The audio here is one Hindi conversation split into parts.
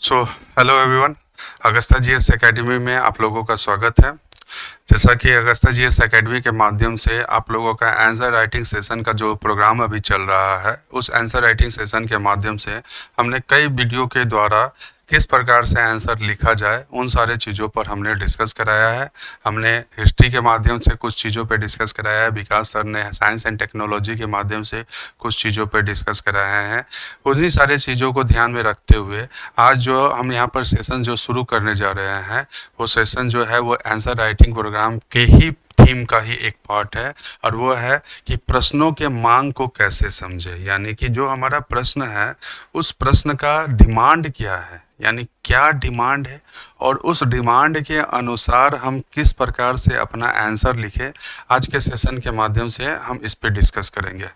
सो hello everyone. Augusta GS academy में आप लोगों का स्वागत है। जैसा कि अगस्ता जीएस एकेडमी के माध्यम से आप लोगों का आंसर राइटिंग सेशन का जो प्रोग्राम अभी चल रहा है, उस आंसर राइटिंग सेशन के माध्यम से हमने कई वीडियो के द्वारा किस प्रकार से आंसर लिखा जाए उन सारे चीज़ों पर हमने डिस्कस कराया है। हमने हिस्ट्री के माध्यम से कुछ चीज़ों पर डिस्कस कराया है, विकास सर ने साइंस एंड टेक्नोलॉजी के माध्यम से कुछ चीज़ों पर डिस्कस कराया है। उन्हीं सारे चीज़ों को ध्यान में रखते हुए आज जो हम यहाँ पर सेशन जो शुरू करने जा रहे हैं, वो सेशन जो है वो आंसर राइटिंग प्रोग्राम के ही थीम का ही एक पार्ट है, और वो है कि प्रश्नों के मांग को कैसे समझे। यानी कि जो हमारा प्रश्न है उस प्रश्न का डिमांड क्या है, यानी क्या डिमांड है, और उस डिमांड के अनुसार हम किस प्रकार से अपना आंसर लिखें। आज के सेशन के माध्यम से हम इस पे डिस्कस करेंगे।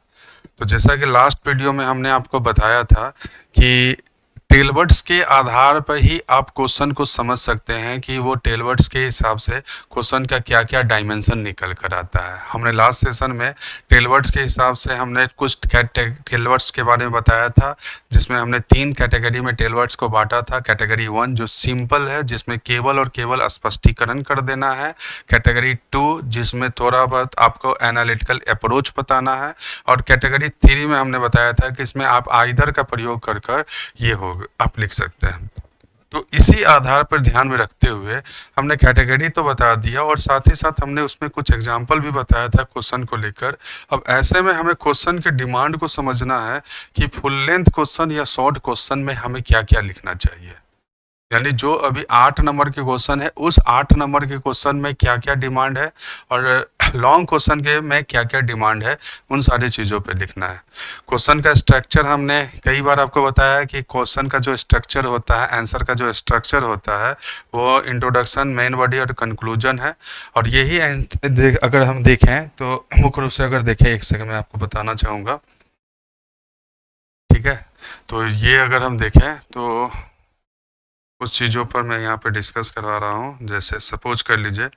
तो जैसा कि लास्ट वीडियो में हमने आपको बताया था कि टेलवर्ड्स के आधार पर ही आप क्वेश्चन को समझ सकते हैं कि वो टेलवर्ड्स के हिसाब से क्वेश्चन का क्या क्या डायमेंशन निकल कर आता है। हमने लास्ट सेशन में टेलवर्ड्स के हिसाब से हमने कुछ टेलवर्ड्स के बारे में बताया था, जिसमें हमने 3 कैटेगरी में टेलवर्ड्स को बांटा था। कैटेगरी 1 जो सिंपल है, जिसमें केवल और केवल स्पष्टीकरण कर देना है। कैटेगरी 2 जिसमें थोड़ा बहुत आपको एनालिटिकल अप्रोच बताना है। और कैटेगरी 3 में हमने बताया था कि इसमें आप आइदर का प्रयोग कर कर ये हो आप लिख सकते हैं। तो इसी आधार पर ध्यान में रखते हुए हमने कैटेगरी तो बता दिया, और साथ ही साथ हमने उसमें कुछ एग्जाम्पल भी बताया था क्वेश्चन को लेकर। अब ऐसे में हमें क्वेश्चन के डिमांड को समझना है कि फुल लेंथ क्वेश्चन या शॉर्ट क्वेश्चन में हमें क्या क्या लिखना चाहिए। यानी जो अभी 8 नंबर के क्वेश्चन है, उस 8 नंबर के क्वेश्चन में क्या क्या डिमांड है, और लॉन्ग क्वेश्चन के में क्या क्या डिमांड है, उन सारी चीज़ों पे लिखना है। क्वेश्चन का स्ट्रक्चर हमने कई बार आपको बताया है कि क्वेश्चन का जो स्ट्रक्चर होता है, आंसर का जो स्ट्रक्चर होता है, वो इंट्रोडक्शन, मेन बॉडी और कंक्लूजन है। और यही अगर हम देखें तो मुख्य रूप से अगर देखें, एक सेकंड में आपको बताना चाहूँगा, ठीक है। तो ये अगर हम देखें तो कुछ चीज़ों पर मैं यहाँ पे डिस्कस करवा रहा हूँ। जैसे सपोज कर लीजिए,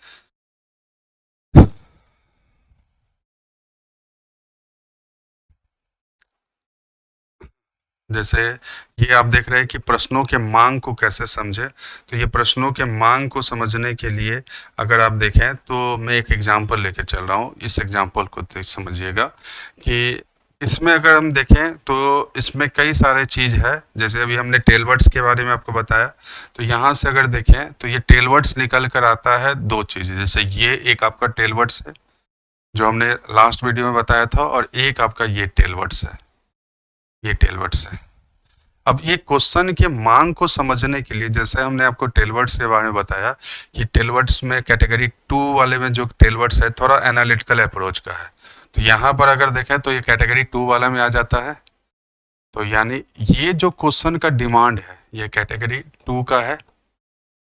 जैसे ये आप देख रहे हैं कि प्रश्नों के मांग को कैसे समझे। तो ये प्रश्नों के मांग को समझने के लिए अगर आप देखें तो मैं एक एग्जांपल लेके चल रहा हूँ। इस एग्जांपल को समझिएगा कि इसमें अगर हम देखें तो इसमें कई सारे चीज़ है। जैसे अभी हमने टेलवर्ड्स के बारे में आपको बताया, तो यहाँ से अगर देखें तो ये टेलवर्ड्स निकल कर आता है 2 चीज़ें। जैसे ये एक आपका टेलवर्ड्स है जो हमने लास्ट वीडियो में बताया था, और एक आपका ये टेलवर्ड्स है, ये टेलवर्ड्स है। अब ये क्वेश्चन के मांग को समझने के लिए, जैसे हमने आपको टेलवर्ड्स के बारे में बताया कि टेलवर्ड्स में कैटेगरी 2 वाले में जो टेलवर्ड्स है थोड़ा एनालिटिकल अप्रोच का है। तो यहाँ पर अगर देखें तो ये कैटेगरी 2 वाला में आ जाता है। तो यानी ये जो क्वेश्चन का डिमांड है ये कैटेगरी 2 का है।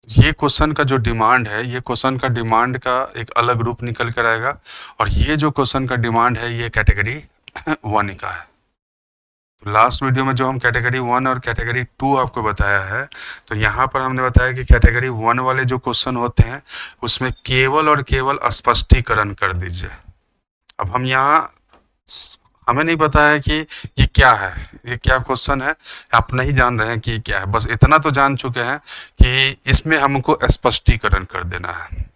ये क्वेश्चन का जो डिमांड है, ये क्वेश्चन का डिमांड का एक अलग रूप निकल कर आएगा। और ये जो क्वेश्चन का डिमांड है ये कैटेगरी 1 का है। तो लास्ट वीडियो में जो हम कैटेगरी 1 और कैटेगरी 2 आपको बताया है, तो यहाँ पर हमने बताया कि कैटेगरी 1 वाले जो क्वेश्चन होते हैं उसमें केवल और केवल स्पष्टीकरण कर दीजिए। अब हम यहाँ हमें नहीं पता है कि ये क्या है, ये क्या क्वेश्चन है, आप नहीं जान रहे हैं कि ये क्या है। बस इतना तो जान चुके हैं कि इसमें हमको स्पष्टीकरण कर देना है।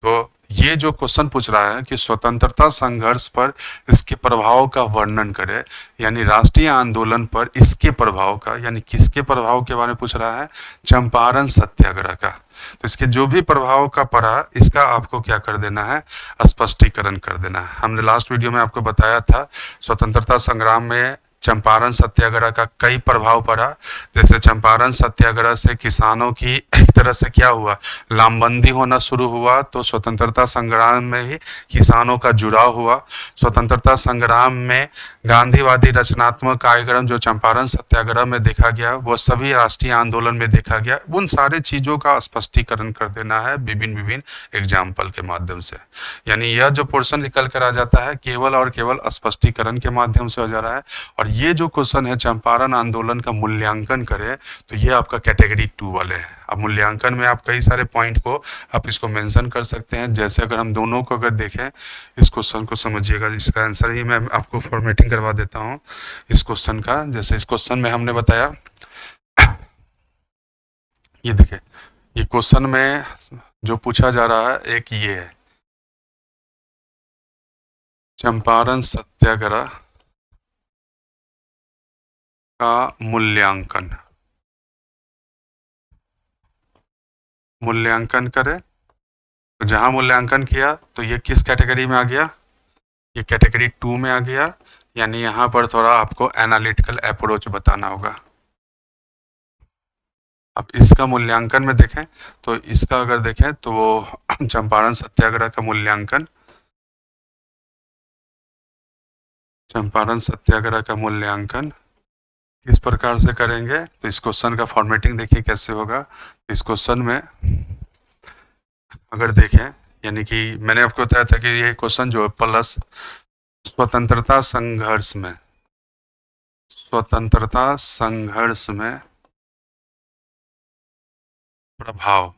तो ये जो क्वेश्चन पूछ रहा है कि स्वतंत्रता संघर्ष पर इसके प्रभाव का वर्णन करें, यानी राष्ट्रीय आंदोलन पर इसके प्रभाव का, यानी किसके प्रभाव के बारे में पूछ रहा है, चंपारण सत्याग्रह का। तो इसके जो भी प्रभाव का पड़ा, इसका आपको क्या कर देना है, स्पष्टीकरण कर देना है। हमने लास्ट वीडियो में आपको बताया था स्वतंत्रता संग्राम में चंपारण सत्याग्रह का कई प्रभाव पड़ा। जैसे चंपारण सत्याग्रह से किसानों की एक तरह से क्या हुआ, लामबंदी होना शुरू हुआ। तो स्वतंत्रता संग्राम में ही किसानों का जुड़ाव हुआ। स्वतंत्रता संग्राम में गांधीवादी रचनात्मक कार्यक्रम जो चंपारण सत्याग्रह में देखा गया, वो सभी राष्ट्रीय आंदोलन में देखा गया। उन सारे चीज़ों का स्पष्टीकरण कर देना है विभिन्न विभिन्न एग्जाम्पल के माध्यम से। यानी यह जो पोर्शन निकल कर आ जाता है केवल और केवल स्पष्टीकरण के माध्यम से हो जा रहा है। और ये जो क्वेश्चन है चंपारण आंदोलन का मूल्यांकन करें, तो ये आपका कैटेगरी 2 वाले हैं। अब मूल्यांकन में आप कई सारे पॉइंट को आप इसको मेंशन कर सकते हैं। जैसे अगर हम दोनों को अगर देखें, इस क्वेश्चन को समझिएगा, इसका आंसर ही मैं आपको फॉर्मेटिंग करवा देता हूँ इस क्वेश्चन का। जैसे इस क्वेश्चन में हमने बताया ये देखिए, ये क्वेश्चन में जो पूछा जा रहा है एक ये है, चंपारण सत्याग्रह का मूल्यांकन, मूल्यांकन करें। तो जहां मूल्यांकन किया तो ये किस कैटेगरी में आ गया, ये कैटेगरी 2 में आ गया। यानी यहाँ पर थोड़ा आपको एनालिटिकल अप्रोच बताना होगा। अब इसका मूल्यांकन में देखें तो इसका अगर देखें तो वो चंपारण सत्याग्रह का मूल्यांकन, चंपारण सत्याग्रह का मूल्यांकन किस प्रकार से करेंगे, तो इस क्वेश्चन का फॉर्मेटिंग देखिए कैसे होगा। इस क्वेश्चन में अगर देखें, यानी कि मैंने आपको बताया था कि ये क्वेश्चन जो है प्लस स्वतंत्रता संघर्ष में, स्वतंत्रता संघर्ष में प्रभाव,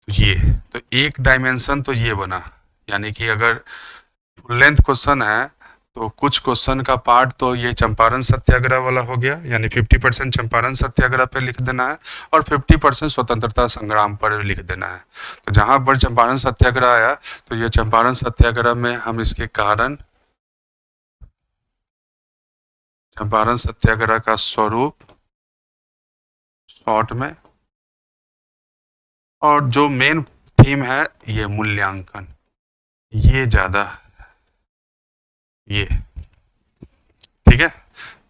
ये तो एक डायमेंशन तो ये बना। यानी कि अगर फुल लेंथ क्वेश्चन है तो कुछ क्वेश्चन का पार्ट तो ये चंपारण सत्याग्रह वाला हो गया, यानी 50% चंपारण सत्याग्रह पे लिख देना है और 50% स्वतंत्रता संग्राम पर लिख देना है। तो जहां पर चंपारण सत्याग्रह आया तो ये चंपारण सत्याग्रह में हम इसके कारण, चंपारण सत्याग्रह का स्वरूप शॉर्ट में, और जो मेन थीम है ये मूल्यांकन, ये ज्यादा, ये ठीक है।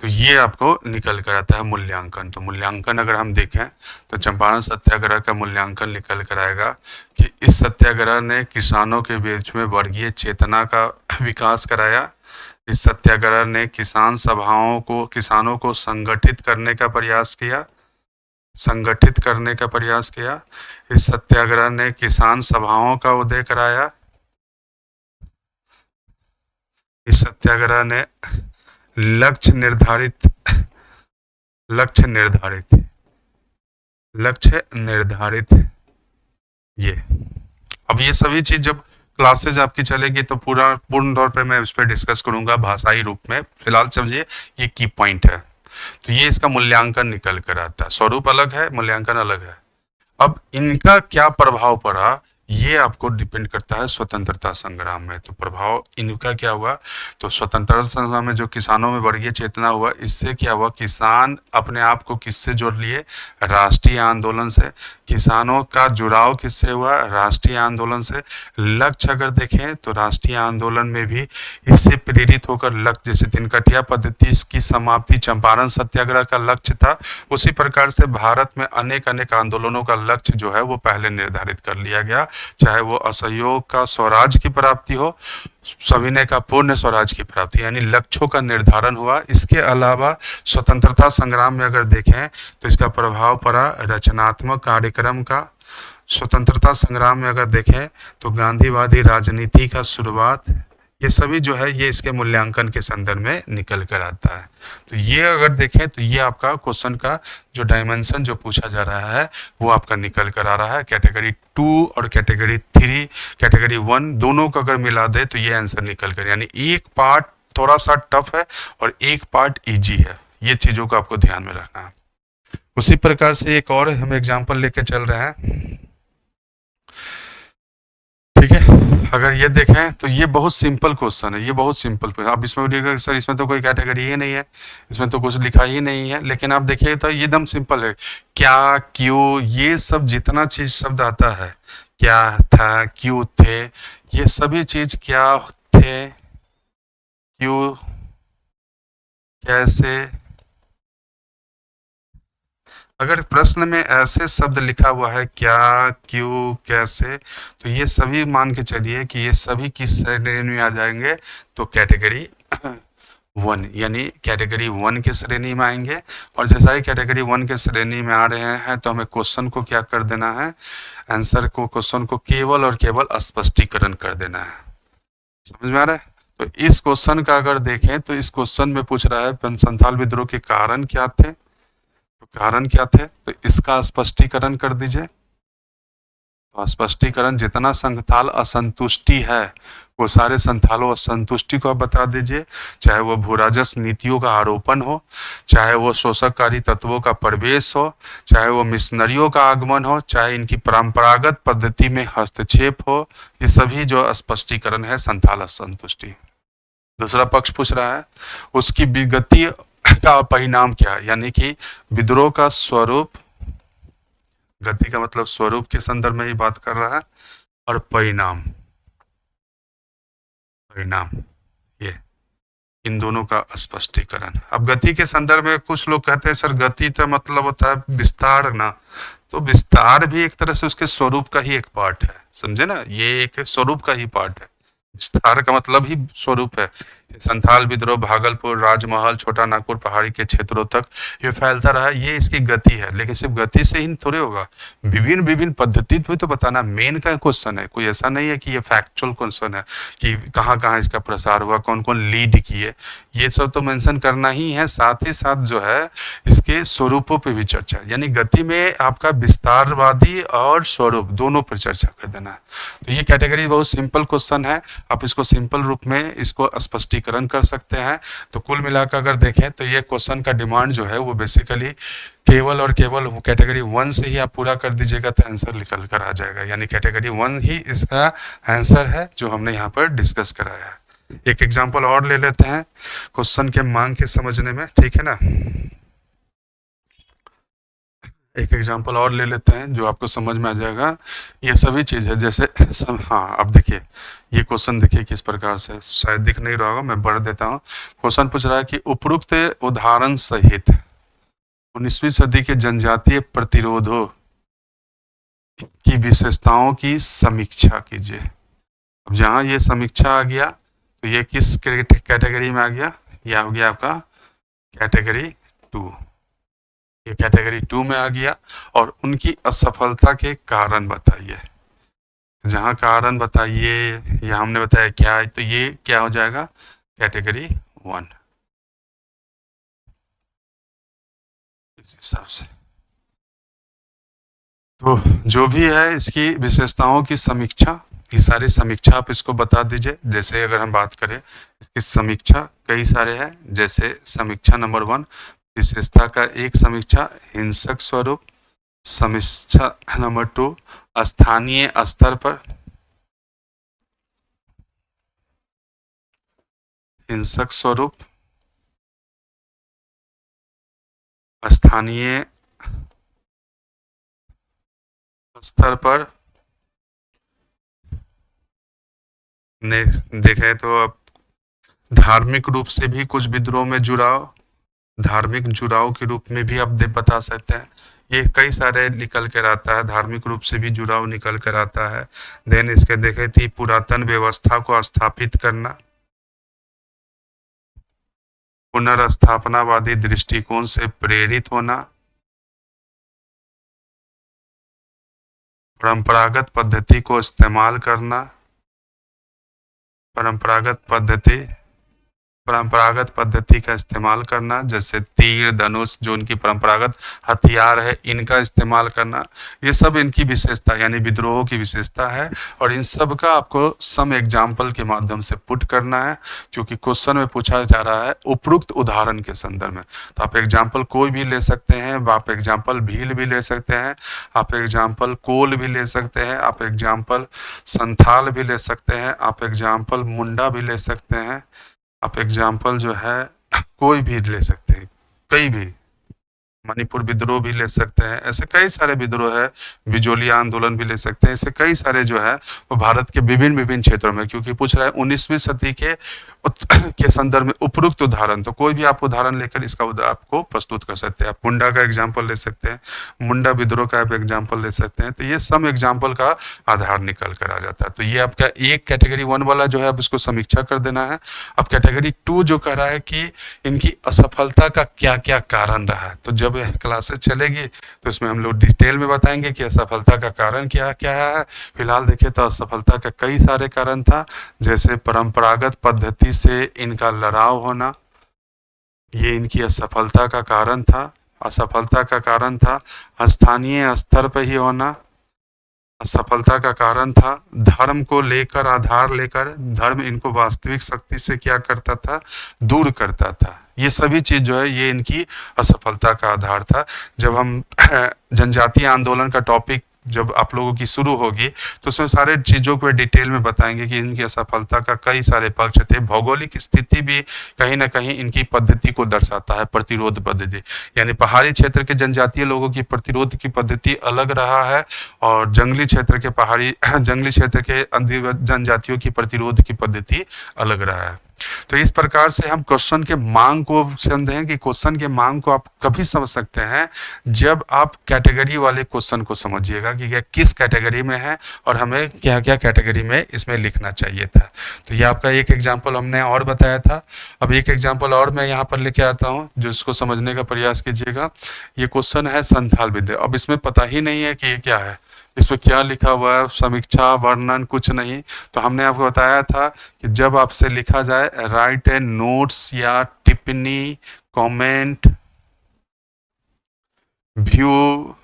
तो ये आपको निकल कर आता है मूल्यांकन। तो मूल्यांकन अगर हम देखें तो चंपारण सत्याग्रह का मूल्यांकन निकल कर आएगा कि इस सत्याग्रह ने किसानों के बीच में वर्गीय चेतना का विकास कराया। इस सत्याग्रह ने किसान सभाओं को, किसानों को संगठित करने का प्रयास किया, संगठित करने का प्रयास किया। इस सत्याग्रह ने किसान सभाओं का उदय कराया। इस सत्याग्रह ने लक्ष्य निर्धारित, लक्ष्य निर्धारित, लक्ष्य निर्धारित, ये अब ये सभी चीज जब क्लासेज आपकी चलेगी तो पूर्ण तौर पे मैं इस पर डिस्कस करूंगा भाषाई रूप में। फिलहाल समझिए ये की पॉइंट है। तो ये इसका मूल्यांकन निकल कर आता है, स्वरूप अलग है, मूल्यांकन अलग है। अब इनका क्या प्रभाव पड़ा ये आपको डिपेंड करता है स्वतंत्रता संग्राम में। तो प्रभाव इनका क्या हुआ, तो स्वतंत्रता संग्राम में जो किसानों में वर्गीय चेतना हुआ, इससे क्या हुआ, किसान अपने आप को किससे जोड़ लिए, राष्ट्रीय आंदोलन से। किसानों का जुड़ाव किससे हुआ, राष्ट्रीय आंदोलन से। लक्ष्य अगर देखें तो राष्ट्रीय आंदोलन में भी इससे प्रेरित होकर लक्ष्य, जैसे तिनकटिया पद्धति की समाप्ति चंपारण सत्याग्रह का लक्ष्य था, उसी प्रकार से भारत में अनेक अनेक आंदोलनों का लक्ष्य जो है वो पहले निर्धारित कर लिया गया। चाहे वो असहयोग का स्वराज की प्राप्ति हो, सविनय का पूर्ण स्वराज की प्राप्ति, यानी लक्ष्यों का निर्धारण हुआ। इसके अलावा स्वतंत्रता संग्राम में अगर देखें तो इसका प्रभाव पड़ा रचनात्मक कार्यक्रम का। स्वतंत्रता संग्राम में अगर देखें तो गांधीवादी राजनीति का शुरुआत, ये सभी जो है ये इसके मूल्यांकन के संदर्भ में निकल कर आता है। तो ये अगर देखें तो ये आपका क्वेश्चन का जो डायमेंशन जो पूछा जा रहा है वो आपका निकल कर आ रहा है। कैटेगरी 2 और कैटेगरी 3, कैटेगरी 1 दोनों को अगर मिला दे तो ये आंसर निकल कर, यानी एक पार्ट थोड़ा सा टफ है और एक पार्ट इजी है। ये चीजों को आपको ध्यान में रखना है। उसी प्रकार से एक और हम एग्जाम्पल लेके चल रहे हैं, ठीक है। अगर ये देखें तो ये बहुत सिंपल क्वेश्चन है, ये बहुत सिंपल। आप इसमें बोलिएगा सर इसमें तो कोई कैटेगरी ही नहीं है, इसमें तो कुछ लिखा ही नहीं है, लेकिन आप देखिए तो ये एकदम सिंपल है। क्या, क्यों, ये सब जितना चीज शब्द आता है, क्या था, क्यों थे, ये सभी चीज क्या थे, क्यों, कैसे, अगर प्रश्न में ऐसे शब्द लिखा हुआ है क्या, क्यों, कैसे, तो ये सभी मान के चलिए कि ये सभी किस श्रेणी में आ जाएंगे, तो कैटेगरी 1, यानी कैटेगरी 1 के श्रेणी में आएंगे। और जैसा ही कैटेगरी 1 के श्रेणी में आ रहे हैं तो हमें क्वेश्चन को क्या कर देना है, आंसर को, क्वेश्चन को केवल और केवल स्पष्टीकरण कर देना है। समझ में आ रहा है। तो इस क्वेश्चन का अगर देखें तो इस क्वेश्चन में पूछ रहा है संथाल विद्रोह के कारण क्या थे, तो कारण क्या थे, तो इसका स्पष्टीकरण कर दीजिए। तो स्पष्टीकरण, जितना संथाल असंतुष्टि है वो सारे संथालों असंतुष्टि को आप बता दीजिए, चाहे वो भूराजस्व नीतियों का आरोपण हो, चाहे वो शोषककारी तत्वों का प्रवेश हो, चाहे वो मिशनरियों का आगमन हो, चाहे इनकी परंपरागत पद्धति में हस्तक्षेप हो, ये सभी जो स्पष्टीकरण है संथाल असंतुष्टि। दूसरा पक्ष पूछ रहा है उसकी विगति का परिणाम क्या है, यानी कि विद्रोह का स्वरूप, गति का मतलब स्वरूप के संदर्भ में ही बात कर रहा है, और परिणाम, परिणाम ये इन दोनों का स्पष्टीकरण। अब गति के संदर्भ में कुछ लोग कहते हैं सर गति तो मतलब होता है विस्तार ना, तो विस्तार भी एक तरह से उसके स्वरूप का ही एक पार्ट है, समझे ना, ये एक स्वरूप का ही पार्ट है, विस्तार का मतलब ही स्वरूप है। संथाल विद्रोह भागलपुर, राजमहल, छोटा नागपुर पहाड़ी के क्षेत्रों तक ये फैलता रहा, ये इसकी गति है। लेकिन सिर्फ गति से ही थोड़े होगा, विभिन्न विभिन्न पद्धति भी तो बताना मेन का क्वेश्चन है। कोई ऐसा नहीं है कि ये फैक्चुअल क्वेश्चन है कि कहाँ कहाँ इसका प्रसार हुआ, कौन कौन लीड किए, ये सब तो मेंशन करना ही है। साथ ही साथ जो है इसके स्वरूपों पे भी चर्चा, यानी गति में आपका विस्तारवादी और स्वरूप दोनों पर चर्चा कर देना है। तो ये कैटेगरी बहुत सिंपल क्वेश्चन है, आप इसको सिंपल रूप में इसको स्पष्टीकरण कर सकते हैं। तो कुल मिलाकर अगर देखें तो ये क्वेश्चन का डिमांड जो है वो बेसिकली केवल और केवल कैटेगरी 1 से ही आप पूरा कर दीजिएगा तो आंसर निकल कर आ जाएगा, यानी कैटेगरी 1 ही इसका आंसर है जो हमने यहाँ पर डिस्कस कराया है। एक एग्जाम्पल और ले लेते हैं क्वेश्चन के मांग के समझने में, ठीक है ना। एक एग्जाम्पल और ले लेते हैं जो आपको समझ में आ जाएगा। ये सभी चीज़ है जैसे हाँ, अब देखिए ये क्वेश्चन देखिए किस प्रकार से, शायद दिख नहीं रहा होगा, मैं बढ़ देता हूँ। क्वेश्चन पूछ रहा है कि उपरोक्त उदाहरण सहित 19वीं सदी के जनजातीय प्रतिरोधों की विशेषताओं की समीक्षा कीजिए। अब जहाँ ये समीक्षा आ गया तो ये किस कैटेगरी में आ गया, यह हो गया आपका कैटेगरी 2, ये कैटेगरी 2 में आ गया। और उनकी असफलता के कारण बताइए, जहां कारण बताइए या हमने बताया क्या है, तो ये क्या हो जाएगा कैटेगरी 1 इस हिसाब से। तो जो भी है इसकी विशेषताओं की समीक्षा, ये सारी समीक्षा आप इसको बता दीजिए। जैसे अगर हम बात करें इसकी समीक्षा कई सारे हैं, जैसे समीक्षा नंबर 1 विशेषता का एक समीक्षा हिंसक स्वरूप, समीक्षा नंबर 2 स्थानीय स्तर पर हिंसक स्वरूप, स्थानीय स्तर पर देखें तो अब धार्मिक रूप से भी कुछ विद्रोह में जुड़ाव, धार्मिक जुड़ाव के रूप में भी आप बता सकते हैं। ये कई सारे निकल कर आता है, धार्मिक रूप से भी जुड़ाव निकल कर आता है। देन इसके देखे थी पुरातन व्यवस्था को स्थापित करना, पुनर्स्थापनावादी दृष्टिकोण से प्रेरित होना, परंपरागत पद्धति को इस्तेमाल करना, परंपरागत पद्धति का इस्तेमाल करना, जैसे तीर धनुष जो उनकी परंपरागत हथियार है इनका इस्तेमाल करना, ये सब इनकी विशेषता यानी विद्रोहों की विशेषता है। और इन सब का आपको सम एग्जाम्पल के माध्यम से पुट करना है, क्योंकि क्वेश्चन में पूछा जा रहा है उपरोक्त उदाहरण के संदर्भ में। तो आप एग्जाम्पल कोई भी ले सकते हैं, आप एग्जाम्पल भील भी ले सकते हैं, आप एग्जाम्पल कोल भी ले सकते हैं, आप एग्जाम्पल संथाल भी ले सकते हैं, आप एग्जाम्पल मुंडा भी ले सकते हैं, आप एग्जाम्पल जो है कोई भी ले सकते हैं, कई भी, मणिपुर विद्रोह भी ले सकते हैं, ऐसे कई सारे विद्रोह है, बिजोलिया आंदोलन भी ले सकते हैं, ऐसे कई सारे जो है वो भारत के विभिन्न विभिन्न क्षेत्रों में, क्योंकि पूछ रहा है 19वीं सदी के संदर्भ में उपरोक्त उदाहरण, तो कोई भी आप उदाहरण लेकर इसका आपको प्रस्तुत कर सकते हैं। आप मुंडा का एग्जाम्पल ले सकते हैं, मुंडा विद्रोह का आप एग्जाम्पल ले सकते हैं, तो ये सम एग्जाम्पल का आधार निकल कर आ जाता है। तो ये आपका एक कैटेगरी 1 वाला जो है आप इसको समीक्षा कर देना है। अब कैटेगरी 2 जो कह रहा है कि इनकी असफलता का क्या क्या कारण रहा है, तो जब क्लासेस चलेगी तो इसमें हम लोग डिटेल में बताएंगे कि असफलता का कारण क्या क्या है। फिलहाल देखिए तो असफलता का कई सारे कारण था, जैसे परंपरागत पद्धति से इनका लड़ाव होना, ये इनकी असफलता का कारण था। असफलता का कारण था स्थानीय स्तर पर ही होना, असफलता का कारण था धर्म को लेकर, आधार लेकर धर्म इनको वास्तविक शक्ति से क्या करता था, दूर करता था। ये सभी चीज जो है ये इनकी असफलता का आधार था। जब हम जनजातीय आंदोलन का टॉपिक जब आप लोगों की शुरू होगी तो उसमें सारे चीजों को डिटेल में बताएंगे कि इनकी असफलता का कई सारे पक्ष थे। भौगोलिक स्थिति भी कहीं ना कहीं इनकी पद्धति को दर्शाता है, प्रतिरोध पद्धति। यानी पहाड़ी क्षेत्र के जनजातीय लोगों की प्रतिरोध की पद्धति अलग रहा है और जंगली क्षेत्र के जंगली क्षेत्र के जनजातियों की प्रतिरोध की पद्धति अलग रहा है। तो इस प्रकार से हम क्वेश्चन के मांग को समझें कि क्वेश्चन के मांग को आप कभी समझ सकते हैं जब आप कैटेगरी वाले क्वेश्चन को समझिएगा कि यह किस कैटेगरी में है और हमें क्या क्या कैटेगरी में इसमें लिखना चाहिए था। तो ये आपका एक एग्जाम्पल हमने और बताया था। अब एक एग्जाम्पल और मैं यहाँ पर लेके आता हूँ जो इसको समझने का प्रयास कीजिएगा। ये क्वेश्चन है संथाल विद्या। अब इसमें पता ही नहीं है कि ये क्या है, इसमें क्या लिखा हुआ है, समीक्षा वर्णन कुछ नहीं। तो हमने आपको बताया था कि जब आपसे लिखा जाए राइट एंड नोट्स या टिप्पणी, कमेंट, व्यू,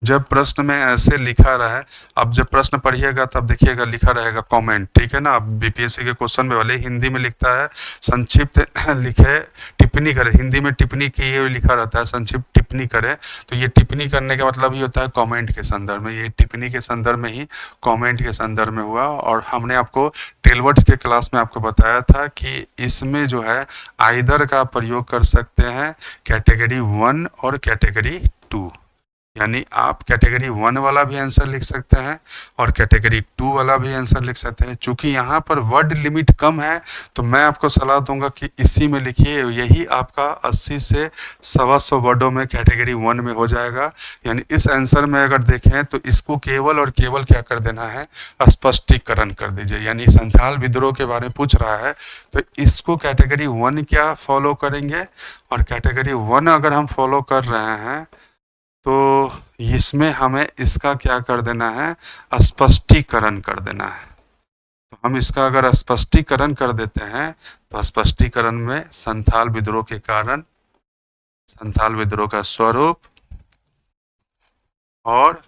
जब प्रश्न में ऐसे लिखा रहा है, अब जब प्रश्न पढ़िएगा तब देखिएगा लिखा रहेगा कमेंट, ठीक है ना। अब बीपीएससी के क्वेश्चन में भले हिंदी में लिखता है संक्षिप्त लिखे, टिप्पणी करे, हिंदी में टिप्पणी की ये लिखा रहता है संक्षिप्त टिप्पणी करे। तो ये टिप्पणी करने का मतलब ही होता है कमेंट के संदर्भ में, ये टिप्पणी के संदर्भ में ही कमेंट के संदर्भ में हुआ। और हमने आपको टेलवर्ड्स के क्लास में आपको बताया था कि इसमें जो है आइदर का प्रयोग कर सकते हैं कैटेगरी 1 और कैटेगरी 2। यानी आप कैटेगरी 1 वाला भी आंसर लिख सकते हैं और कैटेगरी 2 वाला भी आंसर लिख सकते हैं। चूंकि यहाँ पर वर्ड लिमिट कम है तो मैं आपको सलाह दूंगा कि इसी में लिखिए, यही आपका 80 से 125 वर्डों में कैटेगरी 1 में हो जाएगा। यानी इस आंसर में अगर देखें तो इसको केवल और केवल क्या कर देना है, स्पष्टीकरण कर दीजिए। यानी संथाल विद्रोह के बारे में पूछ रहा है तो इसको कैटेगरी 1 क्या फॉलो करेंगे, और कैटेगरी 1 अगर हम फॉलो कर रहे हैं तो इसमें हमें इसका क्या कर देना है, स्पष्टीकरण कर देना है। तो हम इसका अगर स्पष्टीकरण कर देते हैं तो स्पष्टीकरण में संथाल विद्रोह के कारण, संथाल विद्रोह का स्वरूप और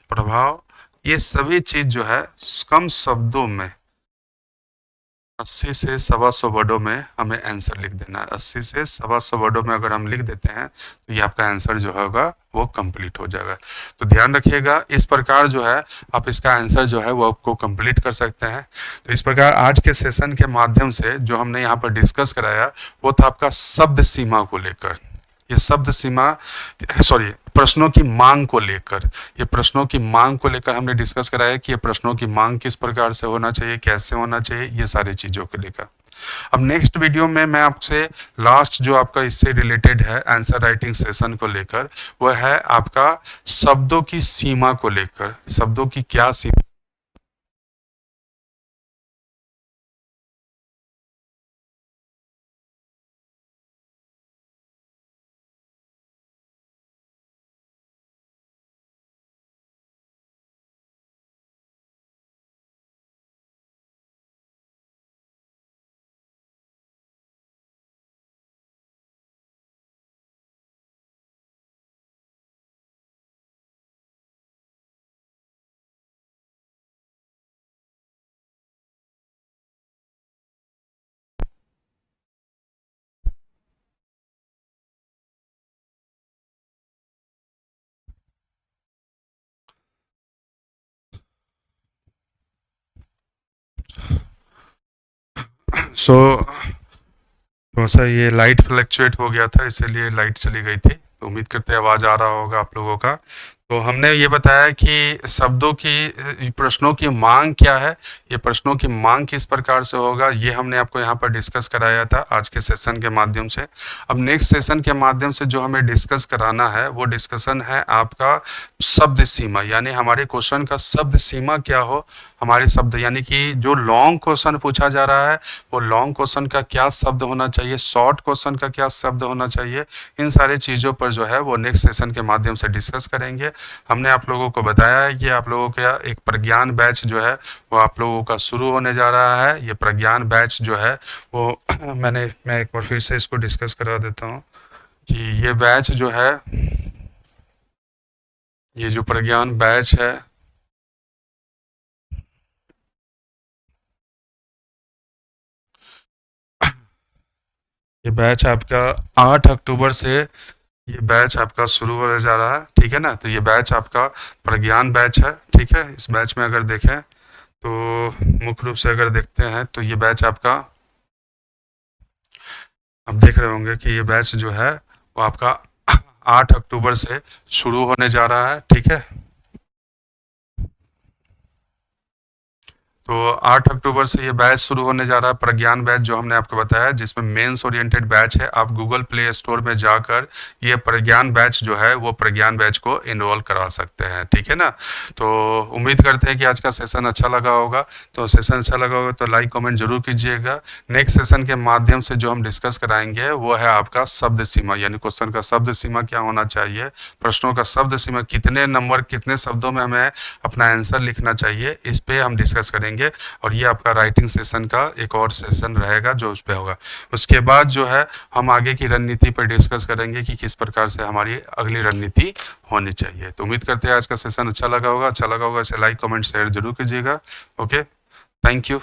प्रभाव ये सभी चीज जो है कम शब्दों में 80 से 125 वर्डों में हमें आंसर लिख देना है। 80 से 125 वर्डों में अगर हम लिख देते हैं तो ये आपका आंसर जो होगा वो कंप्लीट हो जाएगा। तो ध्यान रखिएगा, इस प्रकार जो है आप इसका आंसर जो है वो आपको कंप्लीट कर सकते हैं। तो इस प्रकार आज के सेशन के माध्यम से जो हमने यहाँ पर डिस्कस कराया वो था आपका शब्द सीमा को लेकर, ये शब्द सीमा सॉरी प्रश्नों की मांग को लेकर, ये प्रश्नों की मांग को लेकर हमने डिस्कस कराया कि ये प्रश्नों की मांग किस प्रकार से होना चाहिए, कैसे होना चाहिए, ये सारी चीज़ों को लेकर। अब नेक्स्ट वीडियो में मैं आपसे लास्ट जो आपका इससे रिलेटेड है आंसर राइटिंग सेशन को लेकर, वह है आपका शब्दों की सीमा को लेकर, शब्दों की क्या सीमा। सो थोड़ा सा ये लाइट फ्लक्चुएट हो गया था इसीलिए लाइट चली गई थी, तो उम्मीद करते हैं आवाज़ आ रहा होगा आप लोगों का। तो हमने ये बताया कि शब्दों की प्रश्नों की मांग क्या है, ये प्रश्नों की मांग किस प्रकार से होगा, ये हमने आपको यहाँ पर डिस्कस कराया था आज के सेशन के माध्यम से। अब नेक्स्ट सेशन के माध्यम से जो हमें डिस्कस कराना है वो डिस्कशन है आपका शब्द सीमा, यानी हमारे क्वेश्चन का शब्द सीमा क्या हो, हमारे शब्द यानी कि जो लॉन्ग क्वेश्चन पूछा जा रहा है वो लॉन्ग क्वेश्चन का क्या शब्द होना चाहिए, शॉर्ट क्वेश्चन का क्या शब्द होना चाहिए, इन सारे चीज़ों पर जो है वो नेक्स्ट सेशन के माध्यम से डिस्कस करेंगे। हमने आप लोगों को बताया है कि आप लोगों का एक प्रज्ञान बैच जो है वो आप लोगों का शुरू होने जा रहा है। ये प्रज्ञान बैच जो है वो मैं एक बार फिर से इसको डिस्कस करा देता हूँ कि ये बैच जो है ये जो प्रज्ञान बैच है, ये बैच आपका 8 अक्टूबर से ये बैच आपका शुरू होने जा रहा है, ठीक है ना। तो ये बैच आपका प्रज्ञान बैच है, ठीक है। इस बैच में अगर देखें तो मुख्य रूप से अगर देखते हैं तो ये बैच आपका, आप देख रहे होंगे कि ये बैच जो है वो आपका 8 अक्टूबर से शुरू होने जा रहा है, ठीक है। तो 8 अक्टूबर से ये बैच शुरू होने जा रहा है, प्रज्ञान बैच जो हमने आपको बताया, जिसमें मेंस ओरिएंटेड बैच है। आप गूगल प्ले स्टोर में जाकर ये प्रज्ञान बैच जो है वो प्रज्ञान बैच को इनरोल करा सकते हैं, ठीक है ना। तो उम्मीद करते हैं कि आज का सेशन अच्छा लगा होगा। तो सेशन अच्छा लगा होगा तो लाइक कमेंट जरूर कीजिएगा। नेक्स्ट सेशन के माध्यम से जो हम डिस्कस कराएंगे वो है आपका शब्द सीमा, यानी क्वेश्चन का शब्द सीमा क्या होना चाहिए, प्रश्नों का शब्द सीमा, कितने नंबर कितने शब्दों में हमें अपना आंसर लिखना चाहिए, इस पे हम डिस्कस करेंगे। और ये आपका राइटिंग सेशन का एक और सेशन रहेगा जो उस पे होगा। उसके बाद जो है हम आगे की रणनीति पर डिस्कस करेंगे कि किस प्रकार से हमारी अगली रणनीति होनी चाहिए। तो उम्मीद करते हैं आज का सेशन अच्छा लगा होगा। अच्छा लगा होगा इसे लाइक कमेंट शेयर जरूर कीजिएगा। Okay, thank you.